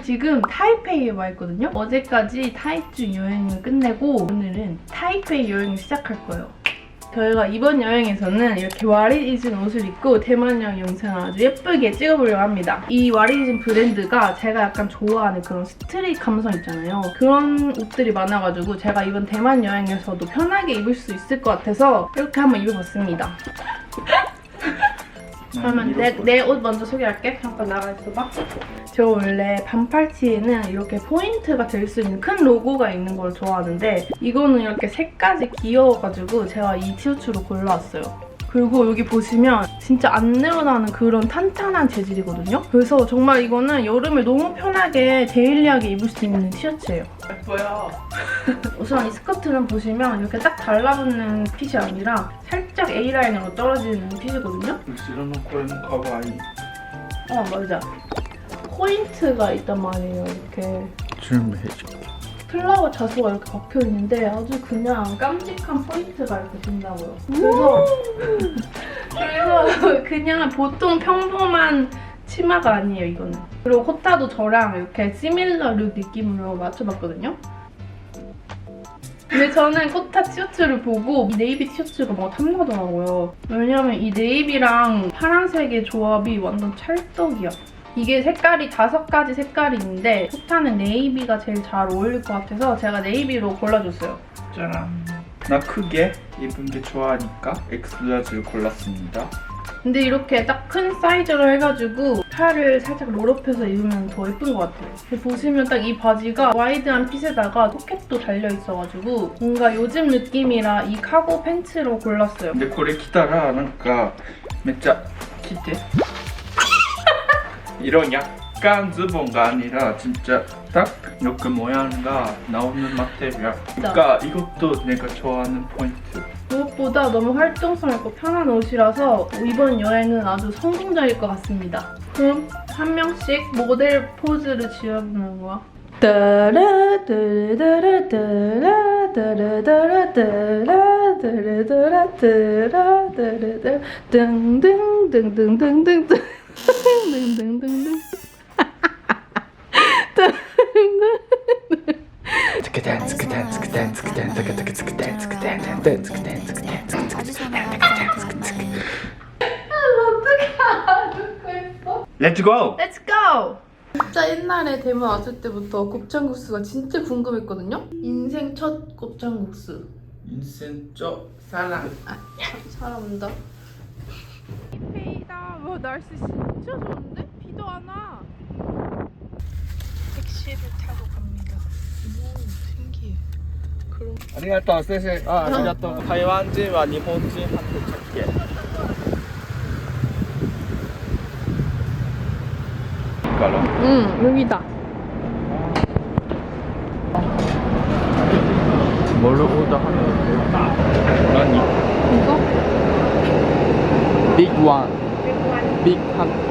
지금 타이페이에 와 있거든요. 어제까지 타이주 여행을 끝내고 오늘은 타이페이 여행을 시작할 거예요. 저희가 이번 여행에서는 이렇게 와리이즌 옷을 입고 대만 여행 영상을 아주 예쁘게 찍어보려고 합니다. 이 와리이즌 브랜드가 제가 약간 좋아하는 그런 스트릿 감성 있잖아요. 그런 옷들이 많아가지고 제가 이번 대만 여행에서도 편하게 입을 수 있을 것 같아서 이렇게 한번 입어봤습니다. 그러면 내 옷 먼저 소개할게. 잠깐 나가 있어봐. 저 원래 반팔티에는 이렇게 포인트가 될 수 있는 큰 로고가 있는 걸 좋아하는데 이거는 이렇게 색까지 귀여워가지고 제가 이 티셔츠로 골라왔어요. 그리고 여기 보시면 진짜 안 늘어나는 그런 탄탄한 재질이거든요. 그래서 정말 이거는 여름에 너무 편하게 데일리하게 입을 수 있는 티셔츠예요. 예뻐요. 우선 이 스커트는 보시면 이렇게 딱 달라붙는 핏이 아니라 살짝 A라인으로 떨어지는 핏이거든요. 맞아. 포인트가 있단 말이에요. 이렇게 준비해줘. 플라워 자수가 이렇게 박혀있는데 아주 그냥 깜찍한 포인트가 이렇게 된다고요. 그래서 그냥 보통 평범한 치마가 아니에요, 이거는. 그리고 코타도 저랑 이렇게 시밀러 룩 느낌으로 맞춰봤거든요. 근데 저는 코타 티셔츠를 보고 이 네이비 티셔츠가 뭔가 탐나더라고요. 왜냐면 이 네이비랑 파란색의 조합이 완전 찰떡이야. 이게 색깔이 5가지 색깔이 있는데 코타는 네이비가 제일 잘 어울릴 것 같아서 제가 네이비로 골라줬어요. 짜란. 나 크게 입은 게 좋아하니까 엑스라지를 골랐습니다. 근데 이렇게 딱 큰 사이즈로 해가지고 팔을 살짝 롤업해서 입으면 더 예쁜 것 같아요. 보시면 딱 이 바지가 와이드한 핏에다가 포켓도 달려있어가지고 뭔가 요즘 느낌이라 이 카고 팬츠로 골랐어요. 근데 これ着たらなんかめっちゃ着て 이런 약간ズボン가 아니라 진짜 딱 이렇게 모양가 나오는 마테리얼. 그러니까 이것도 내가 좋아하는 포인트. 무엇보다 너무 활동성 있고 편한 옷이라서 이번 여행은 아주 성공적일 것 같습니다. 그럼 한 명씩 모델 포즈를 지어보는 거야. Let's go! Let's go! 진짜 옛날에 대만 왔을 때부터 곱창국수가 진짜 궁금했거든요? 인생 첫 곱창국수. 인생 쪽 사랑. 사람 온다. 페이다. 와, 날씨 진짜 좋은데? 비도 안 와. 택시를 타고 갑니다. 신기해. 그럼 ありがとう先生。ありがとう。台湾人は日本人한국 찾게. 응, 여기다. 뭘로 오더하는 거예요? 아니. 이거? Big one. Big one.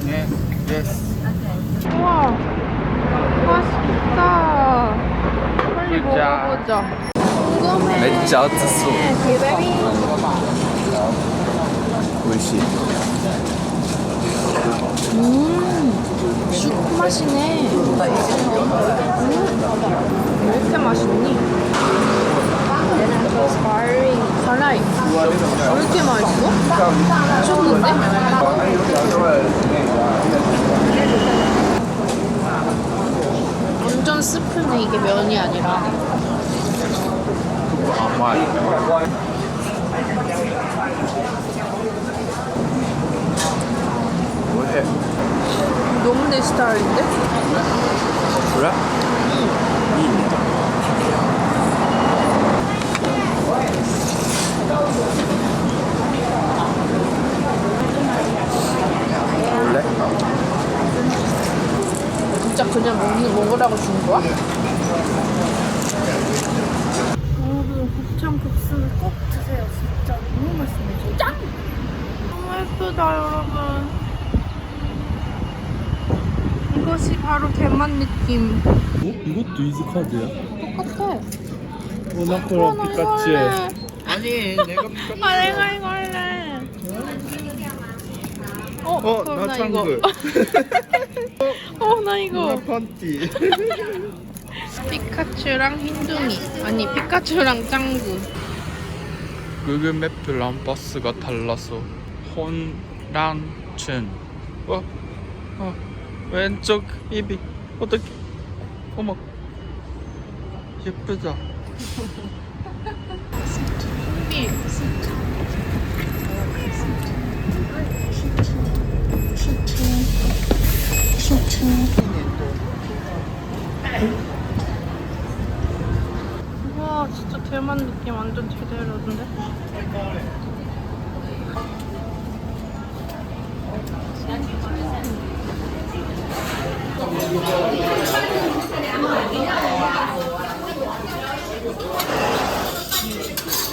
네, yes. 우와, 맛있다. 빨리 먹어보자. 궁금해. めっちゃ熱そう。美味しい。 쑥 맛이네. 왜 이렇게 맛있니? 달라이. 왜 이렇게 맛있어? 미쳤는데? 완전 스프네, 이게 면이 아니라.甘い。 왜? 너무 내 스타일인데? 그래? 응. 원래? 진짜 그냥 먹으라고 주는 거야? 여러분, 곱창국수는 꼭 드세요. 진짜 너무 맛있네. 짱! 예쁘다 여러분. 이것이 바로 대만 느낌. 이것도 이즈카드야? 똑같아. 모나코랑 피카츄. 아니 내가 아 내가 이거 할래. 그럼 나 이거. 나 이거. 펀티. 피카츄랑 흰둥이. 아니 피카츄랑 짱구. 구글 맵이랑 버스가 달라서 혼란춘. 왼쪽 입이 어떻게? 어머 예쁘다. 신기. 와 진짜 대만 느낌 완전 제대로인데?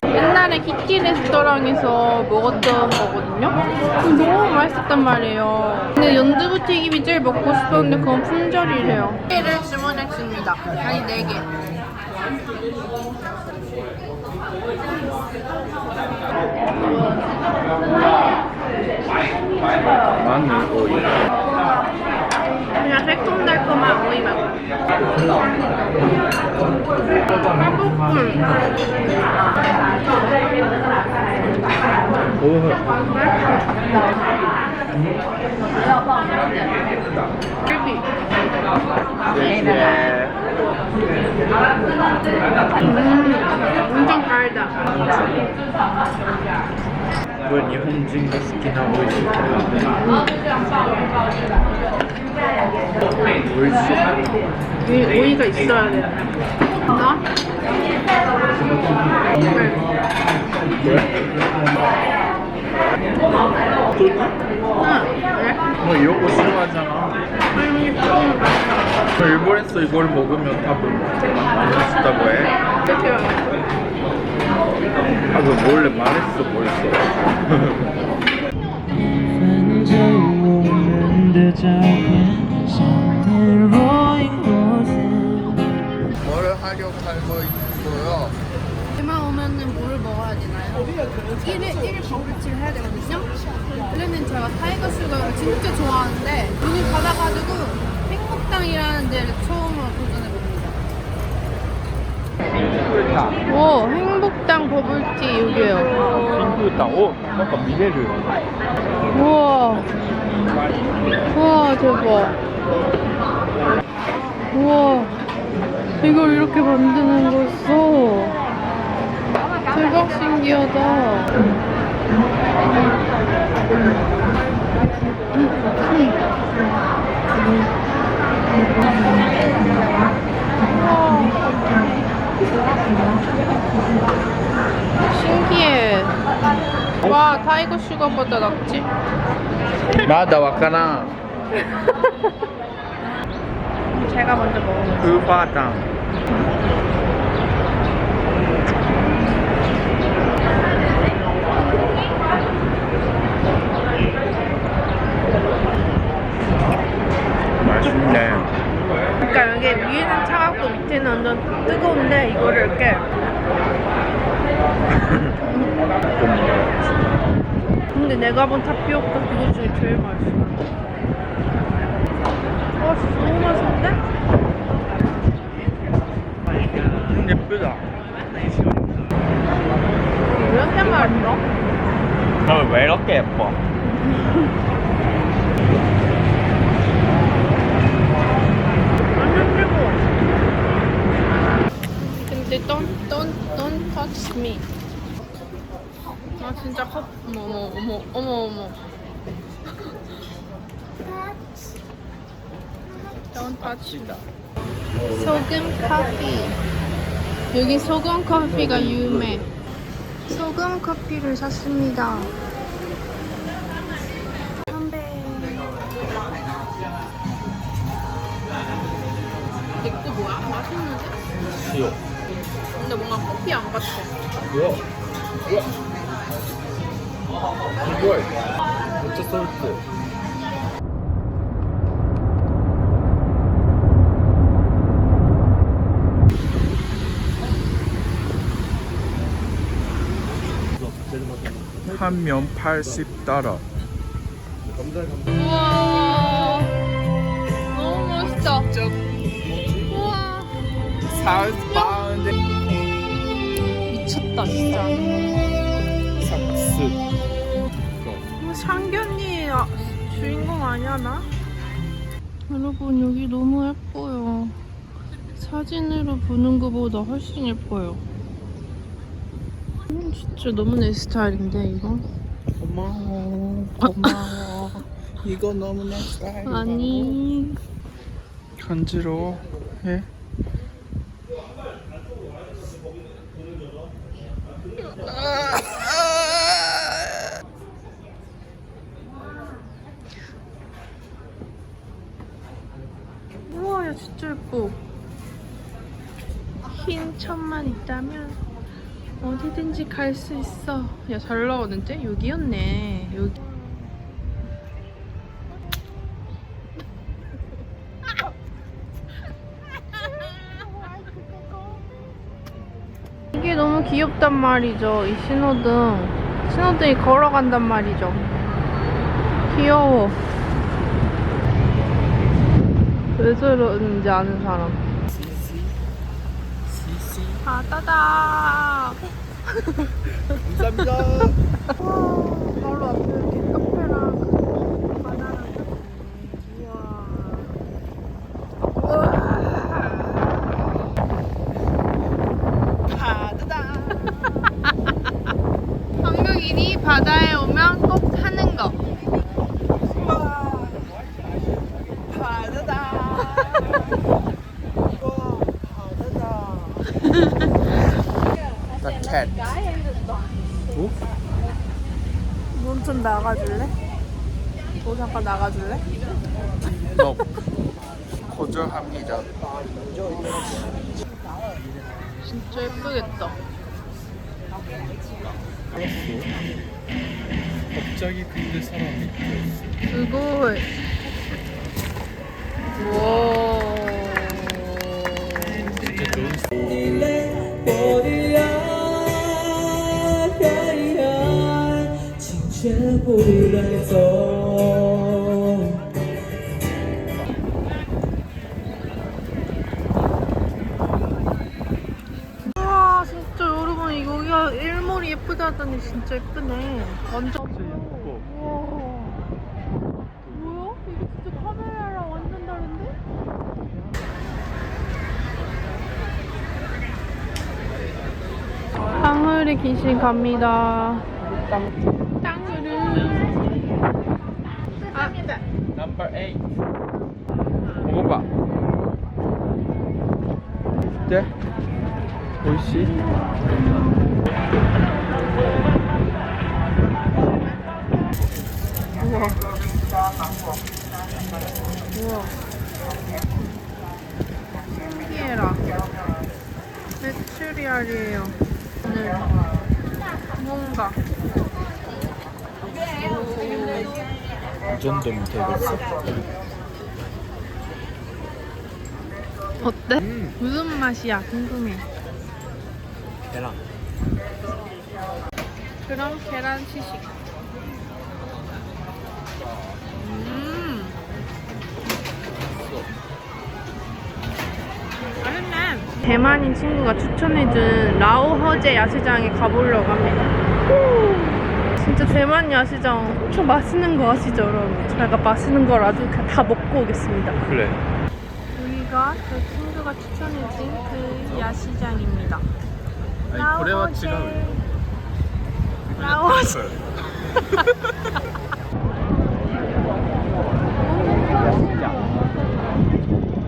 옛날에 키티 레스토랑에서 먹었던 거거든요? 너무 맛있었단 말이에요. 근데 연두부튀김이 제일 먹고 싶었는데 그건 품절이래요. 4개를 주문했습니다. 아니 4개. 마늘 오이. 그냥 새콤달콤한 오이 맛. 엄청 달다. これ日本人が好きな美味しいキャラ美味しい 오이가 있어야 돼. 나? 너 이런 거 싫어하잖아. 너 일본에서 이걸 먹으면 답을 안 맛있다고 해? 아, 너 몰래 말했어 벌써. 뭐를 하려고 살고 있어요? 대만 오면은 뭐를 먹어야 되나요? 1일 버블티를 해야 되거든요? 원래는 제가 타이거 슈가를 진짜 좋아하는데 돈을 받아가지고 행복당이라는 데를 처음으로 도전해봅니다. 오, 행복당 버블티 여기에요. 핑크당, 오, 약간 미래를. 우와. 우와, 대박. 우와. 이걸 이렇게 만드는 거였어. 대박 신기하다. 신기해. 와, 타이거 슈가보다 낫지? 나다 와카나. 제가 먼저 먹어볼게요. 우바당. 맛있네. 그러니까 이게 위에는 차갑고 밑에는 완전 뜨거운데 이거를 이렇게 근데 내가 본 타피오카 그것 중에 제일 맛있어. 와 진짜 너무 맛있는데? 예쁘다. 왜 이렇게 맛있어? 너 왜 이렇게 예뻐? 완전 뜨거워. 근데 don't touch me. 아 진짜 어머 Don't touch me. 소금 커피. 여기 소금 커피가 유명해. 소금 커피를 샀습니다. 건배. 이거 뭐야? 맛있는데? 귀여워. 근데 뭔가 커피 안 같아. 뭐야? すごい。めっちゃソース。 한 명 80달러. 우와 너무 멋있다. 우와 사우스바운드 미쳤다 진짜. 삭스. 상견니 주인공 아니야 나? 여러분 여기 너무 예뻐요. 사진으로 보는 것보다 훨씬 예뻐요. 진짜 너무 내 스타일인데 이거? 고마워. 고마워. 이거 너무 내 스타일. 아니 간지러워. 해. 우와 야 진짜 예뻐. 흰 천만 있다면 어디든지 갈 수 있어. 야 잘 나오는데? 여기였네. 여기. 이게 너무 귀엽단 말이죠. 이 신호등. 신호등이 걸어간단 말이죠. 귀여워. 왜 저러는지 아는 사람. 바다다. 감사합니다. 와, 바로 앞에 이렇게 카페랑 바다랑 있네. 우와. 우와. 바다다. 한국인이 바다에 오면 꼭 하는 거. 우와. 바다다. The cat. 오? 넌 좀 나가줄래? 너 잠깐 나가줄래? No. 거절합니다. 진짜 예쁘겠다. 갑자기 근데 사람이 이거 와. 진짜 좋은 우와 진짜 여러분 여기가 일몰이 예쁘다 하더니 진짜 예쁘네. 완전 진짜 예뻐. 우와 뭐야? 이거 진짜 카메라랑 완전 다른데? 땅흐리 귀신 갑니다. 땅흐리. 아, Number 8. 먹어봐. 네? 오이시? 우와. 우와. 신기해라. 메추리알이에요. 오늘 뭔가. 이 정도면 되겠어? 어때? 무슨 맛이야? 궁금해. 계란. 그럼 계란 시식. 맛있네. 대만인 친구가 추천해준 라오 허제 야시장에 가보려고 합니다. 진짜 대만 야시장 엄청 맛있는 거 아시죠, 여러분? 제가 맛있는 걸 아주 다 먹고 오겠습니다. 그래. 여기가 저 친구가 추천해준 그 야시장입니다. 아니, 고래와치가 왜? 라오허제.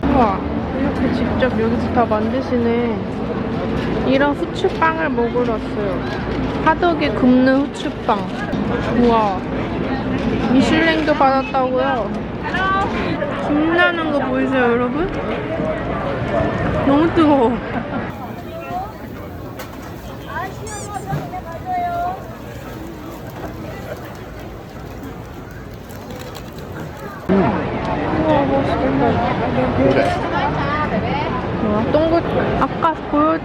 우와, 이렇게 직접 여기서 다 만드시네. 이런 후추빵을 먹으러 왔어요. 화덕에 굽는 후추빵. 우와, 미슐랭도 받았다고요. 김나는 거 보이세요, 여러분? 너무 뜨거워. 아까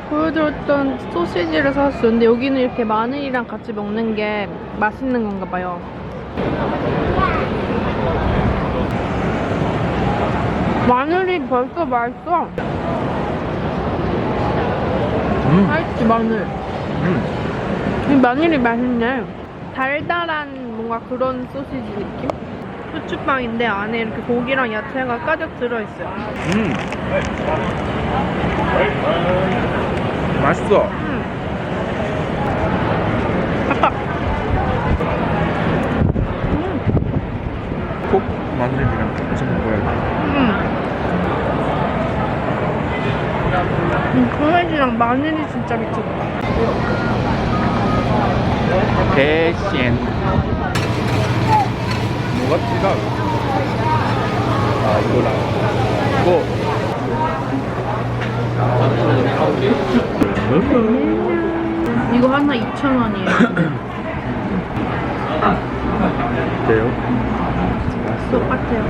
보여드렸던 소시지를 사왔어요. 근데 여기는 이렇게 마늘이랑 같이 먹는 게 맛있는 건가 봐요. 마늘이 벌써 맛있어. 맛있지, 마늘. 이 마늘이 맛있네. 달달한 뭔가 그런 소시지 느낌? 후추빵인데 안에 이렇게 고기랑 야채가 가득 들어있어요. 맛있어. 아까 꼭 마늘이랑 같이 먹어야 돼. 소세지랑 마늘이 진짜 미쳤다. 대신 뭐가 뜨가? 아 이거랑 이거 하나 2,000원이에요. 돼요? 똑같아요.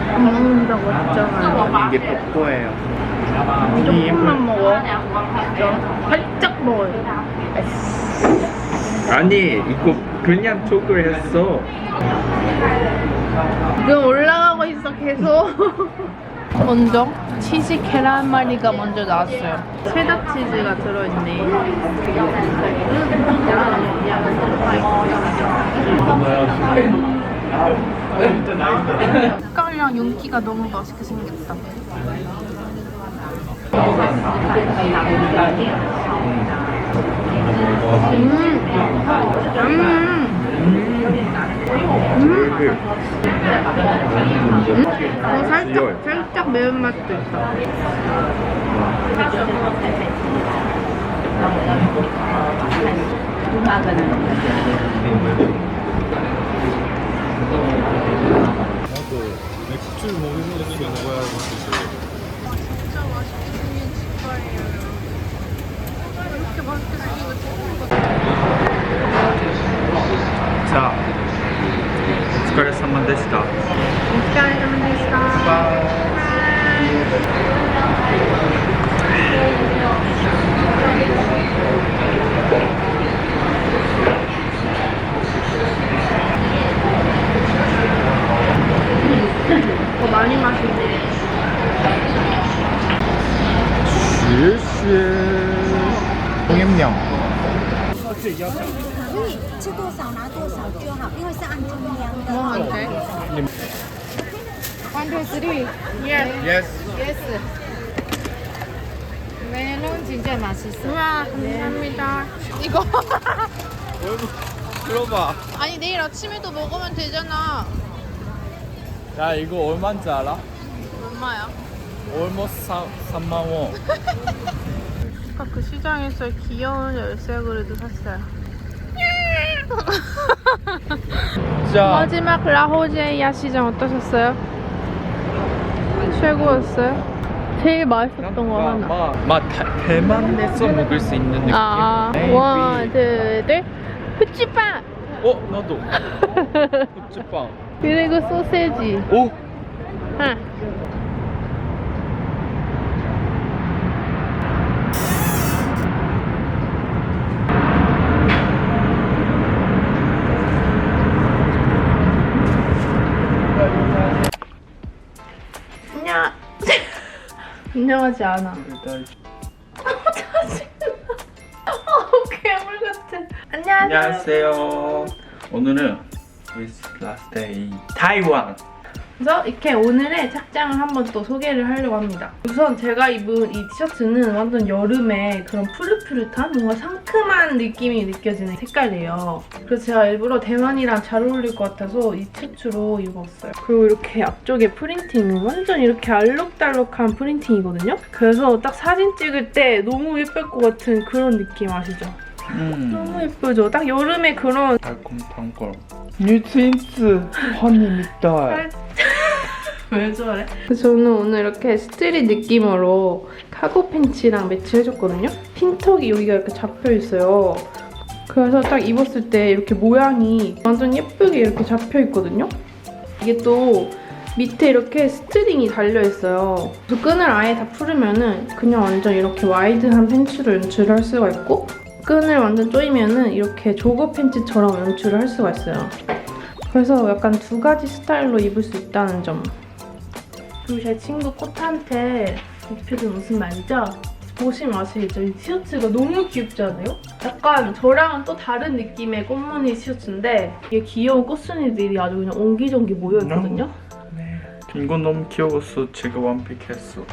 안 먹는다고 했잖아요. 이게 뽀뽀예요. 조금만 먹어. 살짝 먹어요. 아니 이거 그냥 초콜릿했어. 지금 올라가고 있어 계속. 먼저 치즈 계란말이가 먼저 나왔어요. 체다 치즈가 들어있네. 색깔이랑 윤기가 너무 맛있게 생겼다. 살짝 매운맛도 있어. 맥주 먹는 거 중에 먹어야 할 수 있어요. 진짜 맛있게 생긴 족발이에요. 이렇게 맛있게 생긴 거 처음 봤어. 자, 오疲れ様でした. 더 많이 마시네. 谢谢. 통임령. 你吃多少拿多少就好，因为是按称量的。 오케이. One, two, three. Yes. Yes. Yes. 멜론 진짜 맛있어. 우와, 감사합니다. 이거. 들어봐. 아니, 내일 아침에도 먹으면 되잖아. 야 이거 얼마인지 알아? 얼마야? Almost 3만 원. 아까 그 시장에서 귀여운 열쇠 그릇도 샀어요. 자, 마지막 라호제이아 시장 어떠셨어요? 최고였어요? 제일 맛있었던 거 하나. 대만에서 먹을 수 있는 느낌. 아, 원, 투, 셋. 후추빵! 나도. 후추빵. 그리고 소세지. 오, 응. 안녕. 안녕하지 않아. 괴물 같아. 안녕하세요. 안녕하세요. 오늘은 This last day 타이완. 그래서 이렇게 오늘의 착장을 한번 또 소개를 하려고 합니다. 우선 제가 입은 이 티셔츠는 완전 여름에 그런 푸릇푸릇한 뭔가 상큼한 느낌이 느껴지는 색깔이에요. 그래서 제가 일부러 대만이랑 잘 어울릴 것 같아서 이 티셔츠로 입었어요. 그리고 이렇게 앞쪽에 프린팅은 완전 이렇게 알록달록한 프린팅이거든요. 그래서 딱 사진 찍을 때 너무 예쁠 것 같은 그런 느낌 아시죠? 너무 예쁘죠? 딱 여름에 그런 달콤한 뉴트윈스 허니미터. 왜 저래? 그래서 저는 오늘 이렇게 스트릿 느낌으로 카고 팬츠랑 매치해줬거든요? 핀턱이 여기가 이렇게 잡혀있어요. 그래서 딱 입었을 때 이렇게 모양이 완전 예쁘게 이렇게 잡혀있거든요? 이게 또 밑에 이렇게 스트링이 달려있어요. 그 끈을 아예 다 풀으면은 그냥 완전 이렇게 와이드한 팬츠를 연출할 수가 있고 끈을 완전 조이면은 이렇게 조거 팬츠처럼 연출을 할 수가 있어요. 그래서 약간 두 가지 스타일로 입을 수 있다는 점. 그리고 제 친구 꽃한테 입혀준 무슨 말이죠? 보시면 아시겠죠? 이 티셔츠가 너무 귀엽지 않아요? 약간 저랑은 또 다른 느낌의 꽃무늬 티셔츠인데 이게 귀여운 꽃순이들이 아주 그냥 옹기종기 모여있거든요? 네. 이거 너무 귀여웠어. 제가 완픽했어.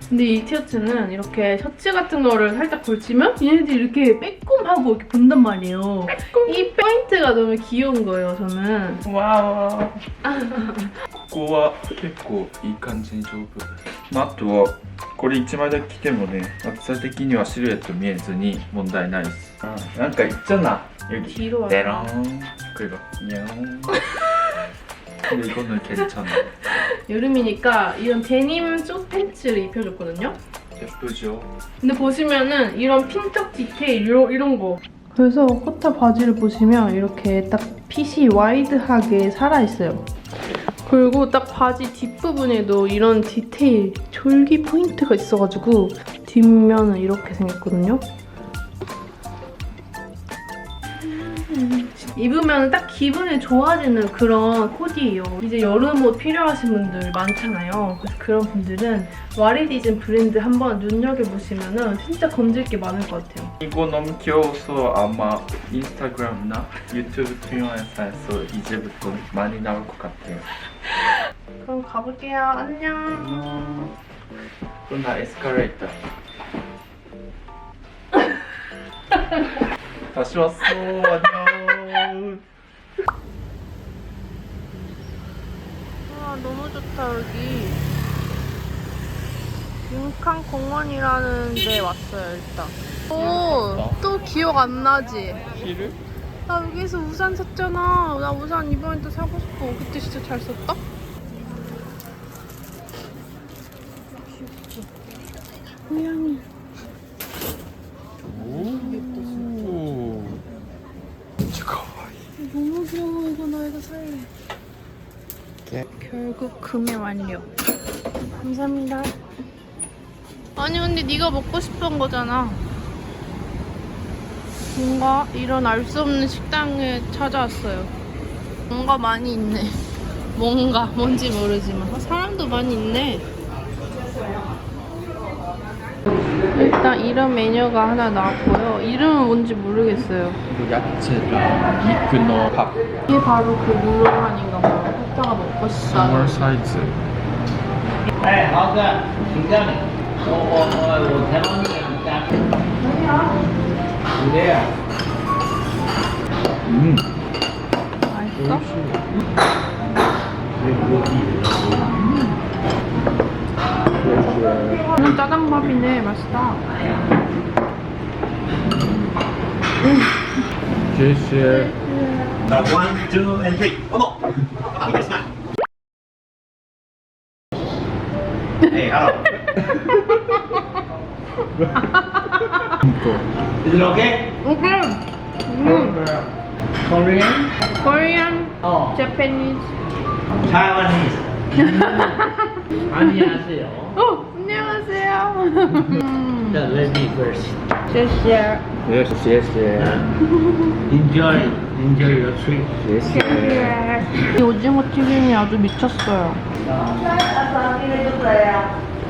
근데 이 티셔츠는 이렇게 셔츠 같은 거를 살짝 걸치면 얘네들이 이렇게 빼꼼하고 이렇게 본단 말이에요. 이 포인트가 너무 귀여운 거예요, 저는. 와우. ここは結構いい感じに丈夫。まあ、あとはこれ1枚だけ着てもね、厚さ的にはシルエット見えずに問題ないです。なんか있잖아 여기. 뒤로 와서. 대롱. 그리고 냥. 근데 이거는 괜찮아. 여름이니까 이런 데님 쪽 팬츠를 입혀줬거든요? 예쁘죠? 근데 보시면은 이런 핀턱 디테일 이런 거. 그래서 코타 바지를 보시면 이렇게 딱 핏이 와이드하게 살아있어요. 그리고 딱 바지 뒷부분에도 이런 디테일, 졸기 포인트가 있어가지고 뒷면은 이렇게 생겼거든요. 입으면 딱 기분이 좋아지는 그런 코디예요. 이제 여름 옷 필요하신 분들 많잖아요. 그래서 그런 분들은 와리디즘 브랜드 한번 눈여겨보시면 진짜 건질 게 많을 것 같아요. 이거 너무 귀여워서 아마 인스타그램이나 유튜브 동영상에서 이제부터 많이 나올 것 같아요. 그럼 가볼게요. 안녕. 그럼 나 에스컬레이터. 다시 왔어. 안녕. 와, 너무 좋다, 여기. 융캉 공원이라는 데 왔어요, 일단. 오, 또 기억 안 나지? 키를? 나 여기서 우산 샀잖아. 나 우산 이번에 또 사고 싶어. 그때 진짜 잘 썼다? 귀엽지? 고양이. 오. 너무 귀여워. 이거 나 이거 살래. 결국 구매 완료. 감사합니다. 아니 근데 네가 먹고 싶은 거잖아. 뭔가 이런 알 수 없는 식당에 찾아왔어요. 뭔가 많이 있네. 뭔지 모르지만 사람도 많이 있네. 일단 이런 메뉴가 하나 나왔고요. 이름은 뭔지 모르겠어요. 야채랑 미크너 밥. 이게 바로 그 루로한인가 봐요. 이따가 먹고 싶다. 스몰 사이즈. 哎，豪哥，请教你，我台湾给你加。你好。对呀。 맛있어? 짜장밥이네. 맛있다. 谢谢。 One, two, and three. Come on. Hey, hello. Is it okay? 오케이. Korean? Korean, Oh, Japanese. Taiwanese. 안녕하세요. 안녕하세요. The lady first. 谢谢. 네, 谢谢. Enjoy your trip. 谢谢. 이 오징어 튀김이 아주 미쳤어요.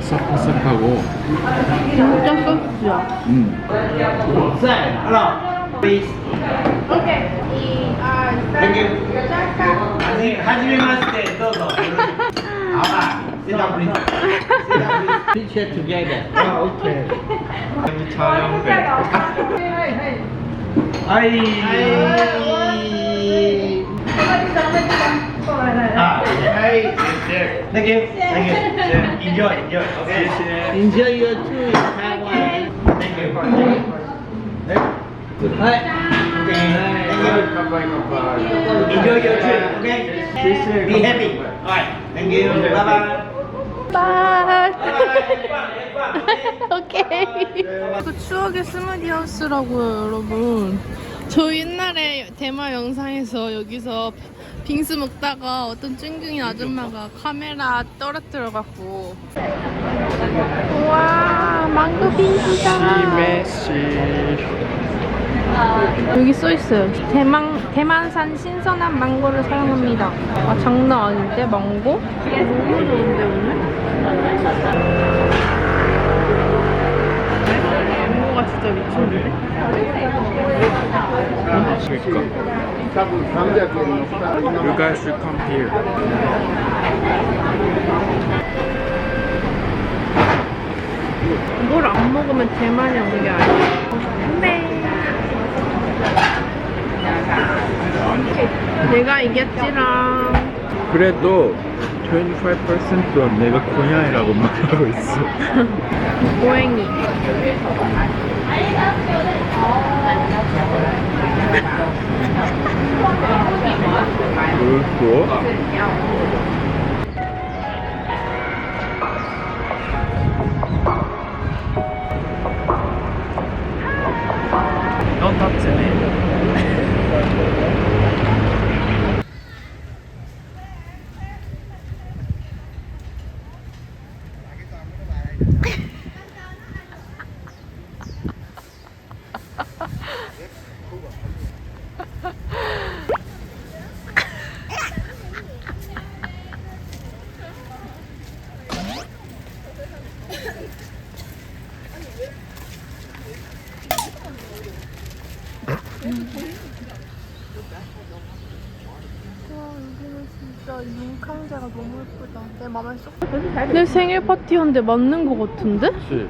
바삭바삭하고. 진짜 소스야. Say, hello. Please. 오케이. Thank you. 하지메마시테, どうぞ. 아마. Sit down, please. Sit down, please. Picture together. Okay. 촬영돼. 아이. Thank you. Thank you. Enjoy. Okay. Enjoy your tour in Taiwan. Thank you. Hi. Okay. Thank you. Enjoy your trip. Okay. Be happy. Alright. Thank you. Bye bye. 바이. Bye. 오케이. 그 추억의 스무디 하우스라고요, 여러분. 저 옛날에 대마 영상에서 여기서 빙수 먹다가 어떤 찡찡이 아줌마가 카메라 떨어뜨려갖고 우와 망고 빙수다. 여기 써있어요. 대만산 신선한 망고를 사용합니다. 아 장난 아닌데 망고? 너무 좋은데 오늘? 망고가 진짜 미쳤는데? You guys should come here. 이걸 안 먹으면 대만이 오는 게 아니야. 네. 내가 이겼지랑. 그래도 25%는 내가 고양이라고 말하고 있어. 고양이. 그리고 Don't touch me. 진짜 윤캉제가 너무 예쁘다. 내 맘에 쏙. 내 생일 파티였는데 맞는 거 같은데? 그치.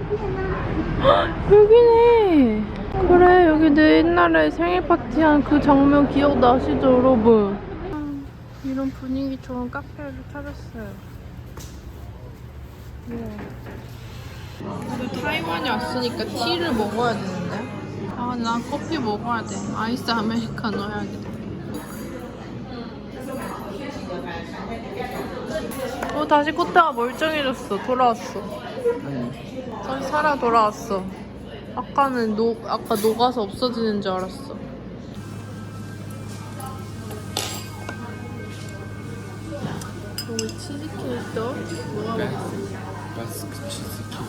여기네. 그래 여기 내 옛날에 생일 파티한 그 장면 기억나시죠 여러분? 이런 분위기 좋은 카페를 찾았어요. 우리 타이완에 왔으니까 티를 먹어야 되는데. 아 근데 난 커피 먹어야 돼. 아이스 아메리카노 해야겠다. 다시 코타가 멀쩡해졌어. 돌아왔어. 다시 살아 돌아왔어. 아까는 아까 녹아서 없어지는 줄 알았어. 여기 치즈케이크도 먹어보겠습니다. 바스크 치즈케이크.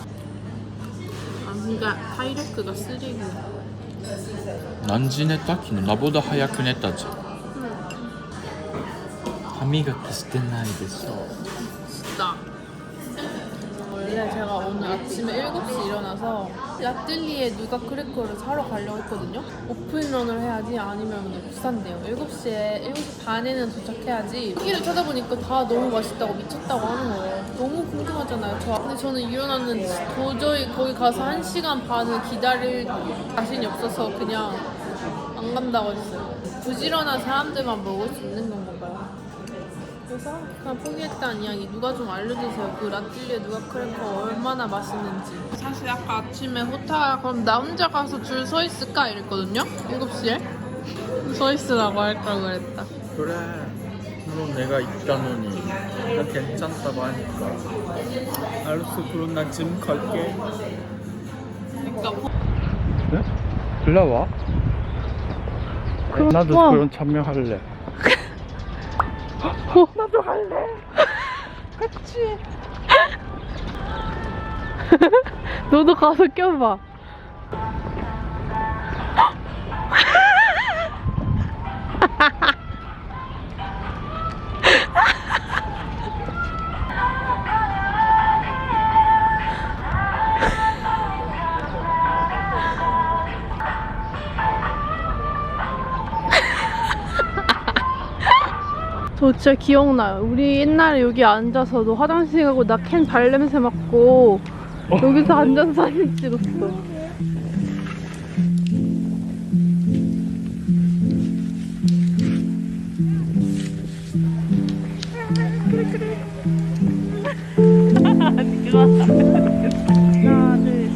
아 그러니까 타이레크가 쓰레기야. 난지寝た?昨日나보다早く寝たじゃん. 歯磨きしてないでしょ. 진짜. 원래 제가 오늘 아침에 7시 일어나서 라뜰리에 누가 크래커를 사러 가려고 했거든요. 오픈런을 해야지 아니면 못 산대요. 7시 반에는 도착해야지. 후기를 찾아보니까 다 너무 맛있다고 미쳤다고 하는 거예요. 너무 궁금하잖아요. 근데 저는 일어났는데 도저히 거기 가서 1시간 반을 기다릴 자신이 없어서 그냥 안 간다고 했어요. 부지런한 사람들만 먹을 수 있는 건가 봐요. 그래서 그냥 포기했다는 이야기. 누가 좀 알려주세요. 그 라뜰리에 누가 크래커 얼마나 맛있는지. 사실 아까 아침에 호타 그럼 나 혼자 가서 줄 서 있을까 이랬거든요. 7시에 서 있으라고 할 걸 그랬다. 그래. 물론 내가 있다노니 나 괜찮다고 하니까. 알았어. 그럼 나 지금 갈게. 그러니까 네? 올라와? 나도 와. 그런 참여할래. 나도 할래. 같이. 너도 가서 껴봐. 저 진짜 기억나요. 우리 옛날에 여기 앉아서도 화장실 가고 나 캔 발냄새 맡고 여기서 앉아서 사진 찍었어. 하나, 둘, 셋.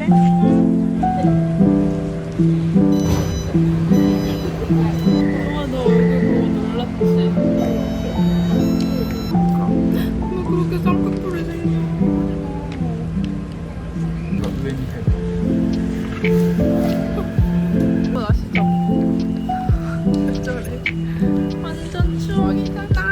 너 얼굴 보고 놀랐지? 왜 그렇게 쌍꺼풀이 생겨? 그거 아시죠? 왜 저래? 완전 추억이다.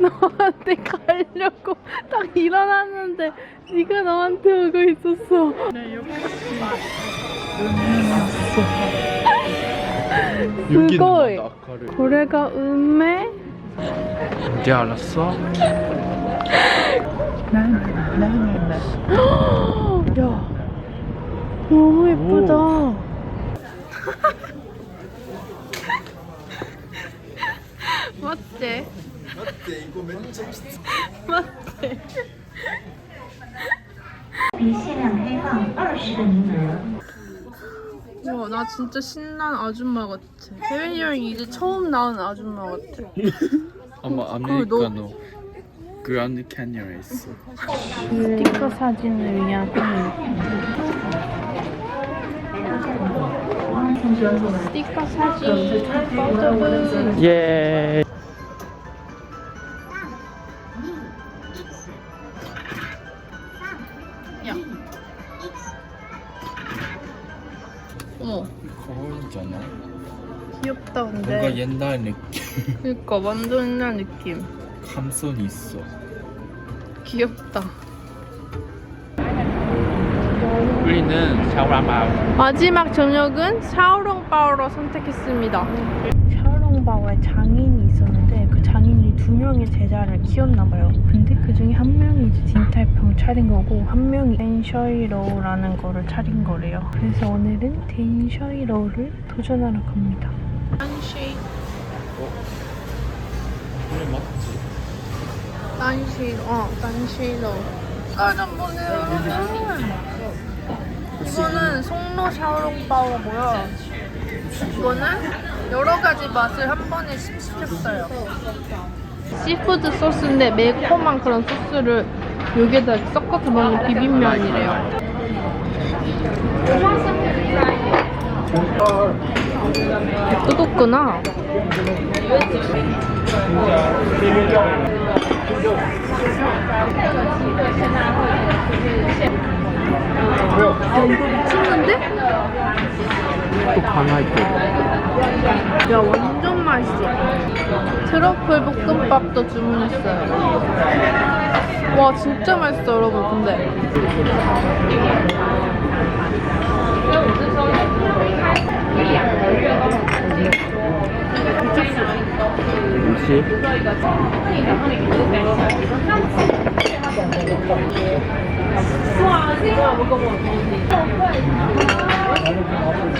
너한테 가려고 딱 일어났는데 네가 나한테 오고 있었어. 스고이. 고래가 음메? 이제 알았어? 야, 너무 예쁘다. 맞지? 맞지? 限量开放20个名额。 와, 나 진짜 신난 아줌마 같아. 해외여행 이제 처음 나온 아줌마 같아. 아마 아메리카노 그란드 캐니언에 있어. 스티커 사진을 위한 스티커 사진 포토북. 예. 어머, 거울이잖아. 귀엽다 뭔가 근데. 옛날 느낌. 그러니까 완전 옛날 느낌. 감성이 있어. 귀엽다. 우리는 샤오라마. 마지막 저녁은 샤오롱바오로 선택했습니다. 샤오롱바오에 장인이 있었는데 그 장인이 2명의 제자를 키웠나봐요. 근데 그 중에 한 명이 이제 딘탈팡 차린 거고 한 명이 덴셔이로우라는 거를 차린 거래요. 그래서 오늘은 덴셔이로우를 도전하러 갑니다. 딴시 그래 맞지? 딴시로. 가좀 보내요, 여러분. 이거는 송로 샤오롱바오고요. 이거는 여러 가지 맛을 한 번에 시켰어요. 시푸드 소스인데 매콤한 그런 소스를 여기에다 섞어서 먹는 비빔면이래요. 뜨겁구나. 야, 이거 미쳤는데? 또 강화했고. 야, 완전 맛있어. 트러플 볶음밥도 주문했어요. 와, 진짜 맛있어, 여러분. 근데 혹시?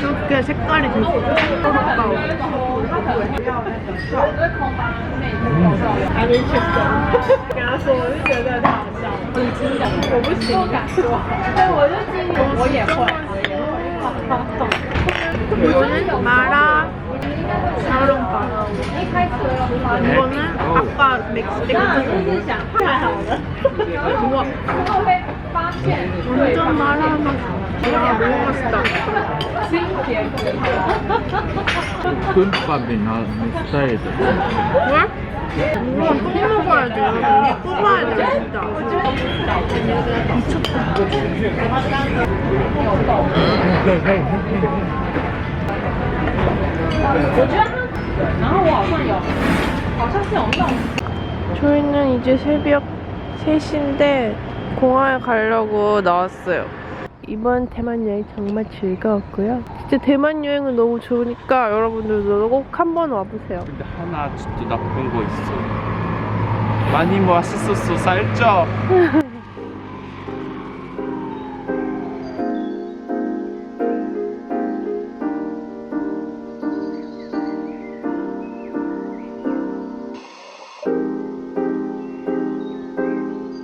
이렇게 색깔이 되게 뜨겁다고. 이거는 마라 샤오롱바. 이거는 아까 멕시코. 우와. 완전 마라 맛. 야, 너무 맛있다. 볶음밥이 나는 스타일이야. 왜? 우와, 또 먹어야지. 여러분. 뽑아야 돼, 진짜. 저희는 이제 새벽 3시인데 공항에 가려고 나왔어요. 이번 대만 여행 정말 즐거웠고요. 진짜 대만 여행은 너무 좋으니까 여러분들도 꼭 한번 와보세요. 근데 하나 진짜 나쁜 거 있어. 많이 맛있었어. 살쪄.